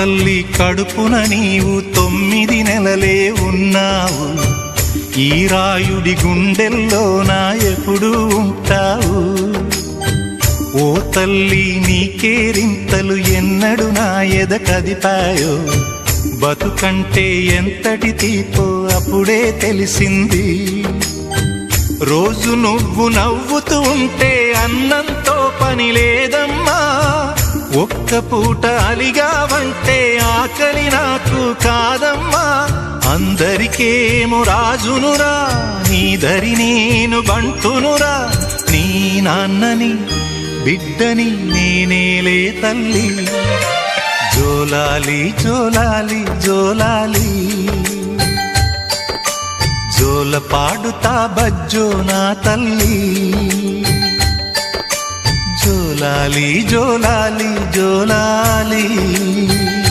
తల్లి కడుపున నీవు 9 నెలలే ఉన్నావు. ఈ రాయుడి గుండెల్లో నా ఎప్పుడు ఉంటావు. ఓ తల్లి నీ కేరింతలు ఎన్నడు నా ఎద కదిపాయో. బతుకంటే ఎంతటి తీపో అప్పుడే తెలిసింది. రోజు నువ్వు నవ్వుతూ ఉంటే అన్నంతో పని లేదమ్మా. ఒక్క పూట అలిగావంటే ఆకలి నాకు కాదమ్మా. అందరికేమో రాజునురా, నీ దరి నేను బంటునురా. నీ నాన్నని బిడ్డని నేనేలే తల్లి. జోలాలి జోలాలి జోలాలి, జోల పాడుతా బజ్జో నా తల్లి. జోలాలి జోలాలి జోలాలి.